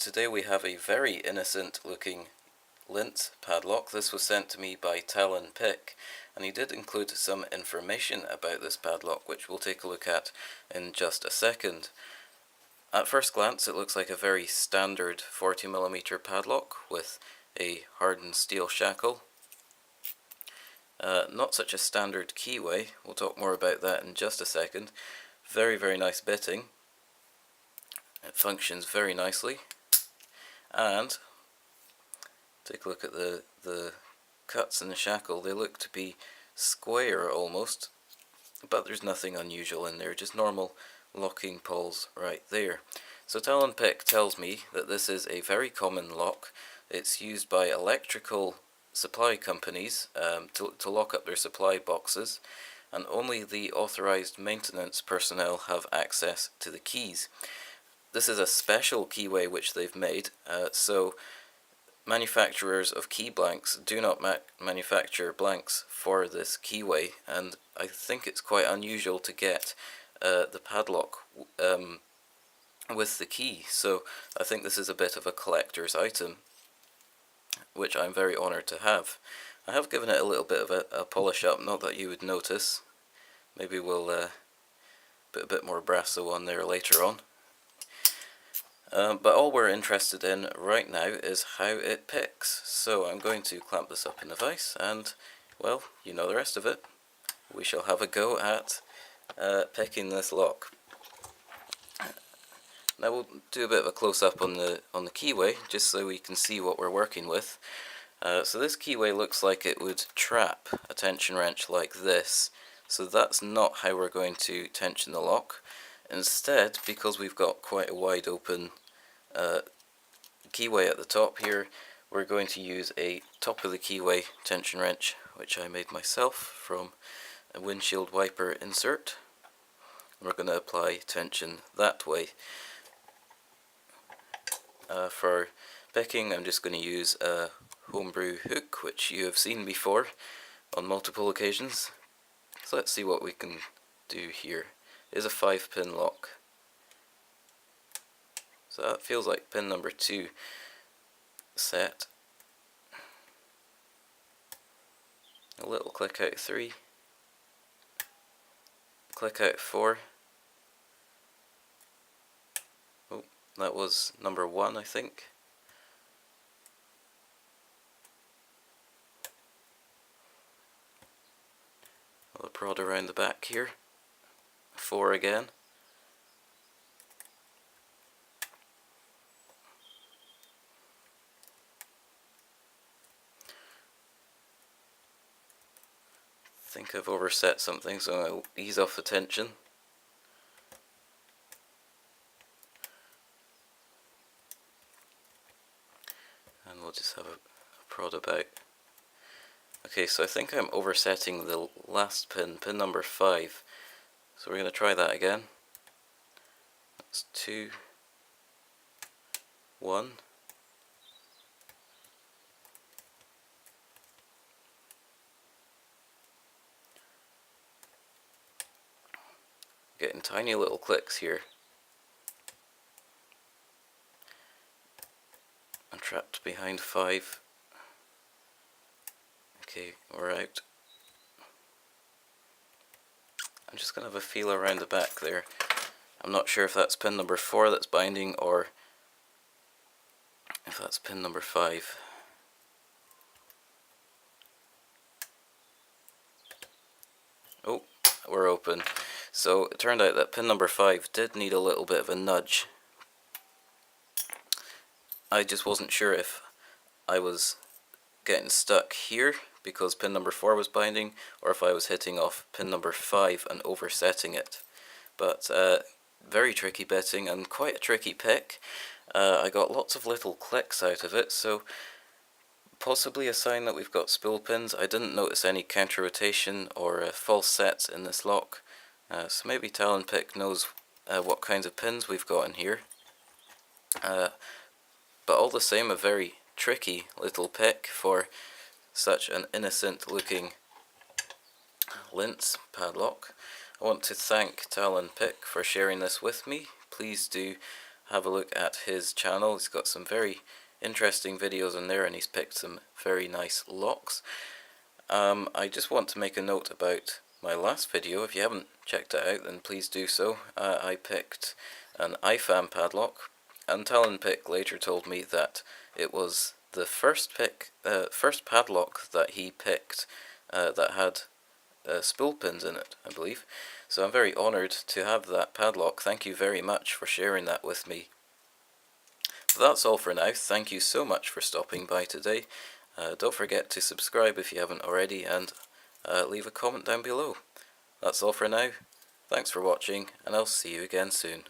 today we have a very innocent looking lint padlock. This was sent to me by Talon Pick, and he did include some information about this padlock which we'll take a look at in just a second. At first glance it looks like a very standard 40mm padlock with a hardened steel shackle. Not such a standard keyway, we'll talk more about that in just a second. Very nice bitting. It functions very nicely, and take a look at the cuts in the shackle. They look to be square almost, but there's nothing unusual in there, just normal locking pulls right there. So Talon Pick tells me that this is a very common lock. It's used by electrical supply companies to lock up their supply boxes, and only the authorized maintenance personnel have access to the keys. This is a special keyway which they've made, so manufacturers of key blanks do not manufacture blanks for this keyway, and I think it's quite unusual to get the padlock with the key, so I think this is a bit of a collector's item, which I'm very honoured to have. I have given it a little bit of a polish up, not that you would notice. Maybe we'll put a bit more Brasso on there later on. But all we're interested in right now is how it picks. So I'm going to clamp this up in the vise and, well, you know the rest of it. We shall have a go at picking this lock. Now we'll do a bit of a close-up on the keyway, just so we can see what we're working with. So this keyway looks like it would trap a tension wrench like this. So that's not how we're going to tension the lock. Instead, because we've got quite a wide open keyway at the top here, we're going to use a top of the keyway tension wrench, which I made myself from a windshield wiper insert. We're going to apply tension that way. For picking, I'm just going to use a homebrew hook, which you have seen before on multiple occasions. So let's see what we can do here. It is a 5-pin lock. So that feels like pin number 2 set. A little click out 3. Click out 4. Oh, that was number 1, I think. I'll prod around the back here. 4 again. I think I've overset something, so I'll ease off the tension. And we'll just have a prod about. Okay, so I think I'm oversetting the last pin, pin number 5. So we're going to try that again. That's 2, 1. Getting tiny little clicks here. I'm trapped behind 5. Okay, we're out. I'm just going to have a feel around the back there. I'm not sure if that's pin number 4 that's binding or if that's pin number 5. Oh, we're open. So it turned out that pin number 5 did need a little bit of a nudge. I just wasn't sure if I was getting stuck here because pin number 4 was binding, or if I was hitting off pin number 5 and oversetting it. But very tricky bitting and quite a tricky pick. I got lots of little clicks out of it, so possibly a sign that we've got spool pins. I didn't notice any counter rotation or false sets in this lock, so maybe Talon Pick knows what kinds of pins we've got in here. But all the same, a very tricky little pick for such an innocent looking Lint's padlock. I want to thank Talon Pick for sharing this with me. Please do have a look at his channel. He's got some very interesting videos on there, and he's picked some very nice locks. I just want to make a note about my last video. If you haven't checked it out, then please do so. I picked an IFAM padlock, and Talonpick later told me that it was the first padlock that he picked that had spool pins in it, I believe. So I'm very honoured to have that padlock. Thank you very much for sharing that with me. But that's all for now. Thank you so much for stopping by today. Don't forget to subscribe if you haven't already, and leave a comment down below. That's all for now. Thanks for watching, and I'll see you again soon.